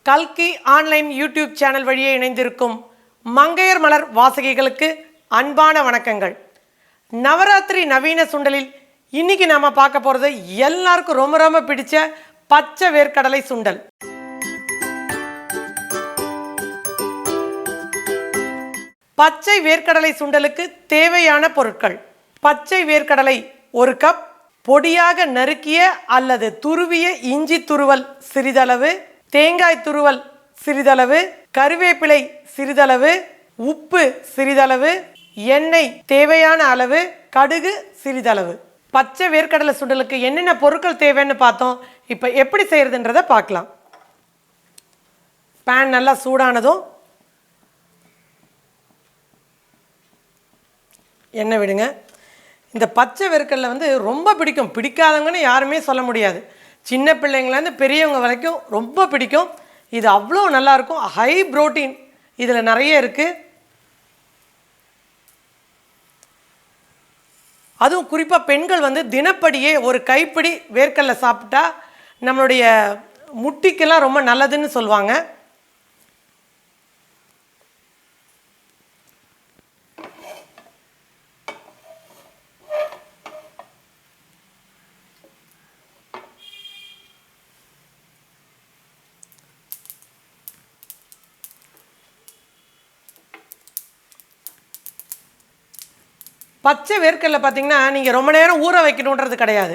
கல்கி online YouTube channel வழியே இணைந்திருக்கும் மங்கையர் மலர் வாசகிகளுக்கு அன்பான வணக்கங்கள். நவராத்திரி நவீன சுண்டலில் இன்னைக்கு நாம பார்க்க போறது எல்லாருக்கும் ரொம்ப ரொம்ப பிடிச்ச பச்சை வேர்க்கடலை சுண்டல். பச்சை வேர்க்கடலை சுண்டலுக்கு தேவையான பொருட்கள்: பச்சை வேர்க்கடலை 1 கப், பொடியாக நறுக்கிய அல்லது துருவிய இஞ்சி துருவல் சிறிதளவு, தேங்காய் துருவல் சிறிதளவு, கருவேப்பிலை சிறிதளவு, உப்பு சிறிதளவு, எண்ணெய் தேவையான அளவு, கடுகு சிறிதளவு. பச்சை வேர்க்கடலை சுண்டலுக்கு என்னென்ன பொருட்கள் தேவைன்னு பார்த்தோம். இப்போ எப்படி செய்யறதுன்றதை பார்க்கலாம். பேன் நல்லா சூடானதும் எண்ணெய் விடுங்க. இந்த பச்சை வேர்க்கடலை ரொம்ப பிடிக்கும், பிடிக்காதவங்கன்னு யாருமே சொல்ல முடியாது. சின்ன பிள்ளைங்கள்லேருந்து பெரியவங்க வரைக்கும் ரொம்ப பிடிக்கும். இது அவ்வளோ நல்லாயிருக்கும். ஹை புரோட்டீன் இதில் நிறைய இருக்குது. அதுவும் குறிப்பாக பெண்கள் தினப்படியே ஒரு கைப்பிடி வேர்க்கடலை சாப்பிட்டா நம்மளுடைய முட்டிக்கெல்லாம் ரொம்ப நல்லதுன்னு சொல்லுவாங்க. பச்சை வேர்க்கடலை பார்த்தீங்கன்னா நீங்கள் ரொம்ப நேரம் ஊற வைக்கணுன்றது கிடையாது.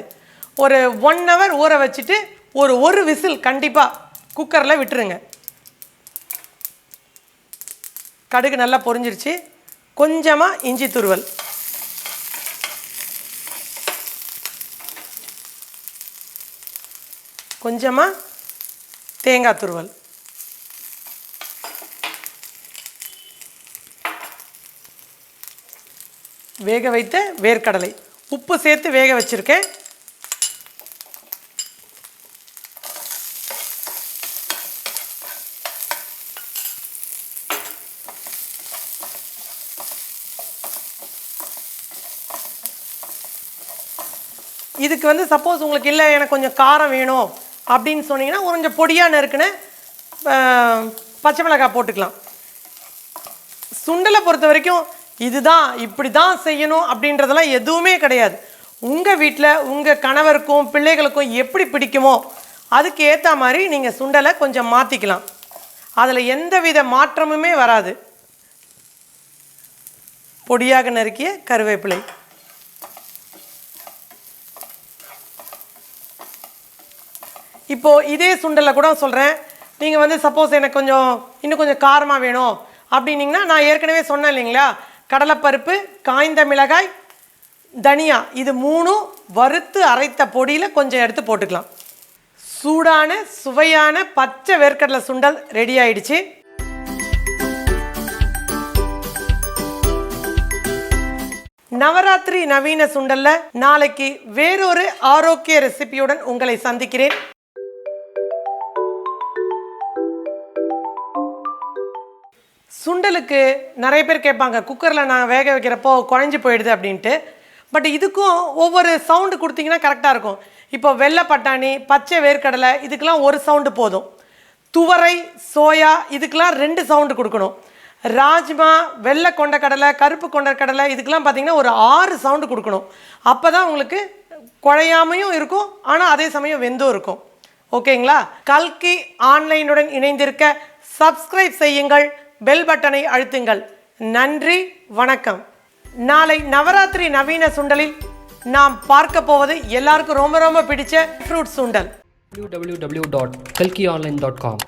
ஒரு 1 hour ஊற வச்சுட்டு ஒரு விசில் கண்டிப்பாக குக்கரில் விட்டுருங்க. கடுகு நல்லா பொரிஞ்சிருச்சு. கொஞ்சமாக இஞ்சி துருவல், கொஞ்சமாக தேங்காய் துருவல், வேக வைத்த வேர்க்கடலை, உப்பு சேர்த்து வேக வச்சுருக்கேன். இதுக்கு சப்போஸ் உங்களுக்கு இல்லை எனக்கு கொஞ்சம் காரம் வேணும் அப்படின்னு சொன்னீங்கன்னா கொஞ்சம் பொடியாக நறுக்குன்னு பச்சை மிளகாய் போட்டுக்கலாம். சுண்டலை பொறுத்த வரைக்கும் இதுதான் இப்படி தான் செய்யணும் அப்படின்றதெல்லாம் எதுவுமே கிடையாது. உங்கள் வீட்டில் உங்கள் கணவருக்கும் பிள்ளைகளுக்கும் எப்படி பிடிக்குமோ அதுக்கு ஏற்ற மாதிரி நீங்கள் சுண்டலை கொஞ்சம் மாற்றிக்கலாம். அதில் எந்தவித மாற்றமுமே வராது. பொடியாக நறுக்கிய கருவேப்பிலை, இப்போது இதே சுண்டலை கூட சொல்கிறேன். நீங்கள் சப்போஸ் எனக்கு இன்னும் கொஞ்சம் காரமாக வேணும் அப்படின்னீங்கன்னா நான் ஏற்கனவே சொன்னேன் இல்லைங்களா, கடலைப்பருப்பு, காய்ந்த மிளகாய், தனியா, இது 3 வறுத்து அரைத்த பொடியில் கொஞ்சம் எடுத்து போட்டுக்கலாம். சூடான சுவையான பச்சை வேர்க்கடலை சுண்டல் ரெடி ஆயிடுச்சு. நவராத்திரி நவீன சுண்டல்ல நாளைக்கு வேறொரு ஆரோக்கிய ரெசிபியுடன் உங்களை சந்திக்கிறேன். சுண்டலுக்கு நிறைய பேர் கேட்பாங்க, குக்கரில் நான் வேக வைக்கிறப்போ குழஞ்சி போயிடுது அப்படின்ட்டு. பட் இதுக்கும் ஒவ்வொரு சவுண்டு கொடுத்தீங்கன்னா கரெக்டாக இருக்கும். இப்போ வெள்ளை பட்டாணி, பச்சை வேர்க்கடலை இதுக்கெல்லாம் 1 சவுண்டு போதும். துவரை, சோயா இதுக்கெல்லாம் 2 சவுண்டு கொடுக்கணும். ராஜ்மா, வெள்ளை கொண்டக்கடலை, கருப்பு கொண்டக்கடலை இதுக்கெல்லாம் பார்த்தீங்கன்னா ஒரு 6 சவுண்டு கொடுக்கணும். அப்போ தான் உங்களுக்கு குழையாமையும் இருக்கும், ஆனால் அதே சமயம் வெந்தும் இருக்கும். ஓகேங்களா? கல்கி ஆன்லைனுடன் இணைந்திருக்க சப்ஸ்கிரைப் செய்யுங்கள், பெல் பட்டனை அழுத்துங்கள். நன்றி, வணக்கம். நாளை நவராத்திரி நவீன சுண்டலில் நாம் பார்க்க போவது எல்லாருக்கும் ரொம்ப ரொம்ப பிடிச்ச ஃப்ரூட் சுண்டல். www.kalkionline.com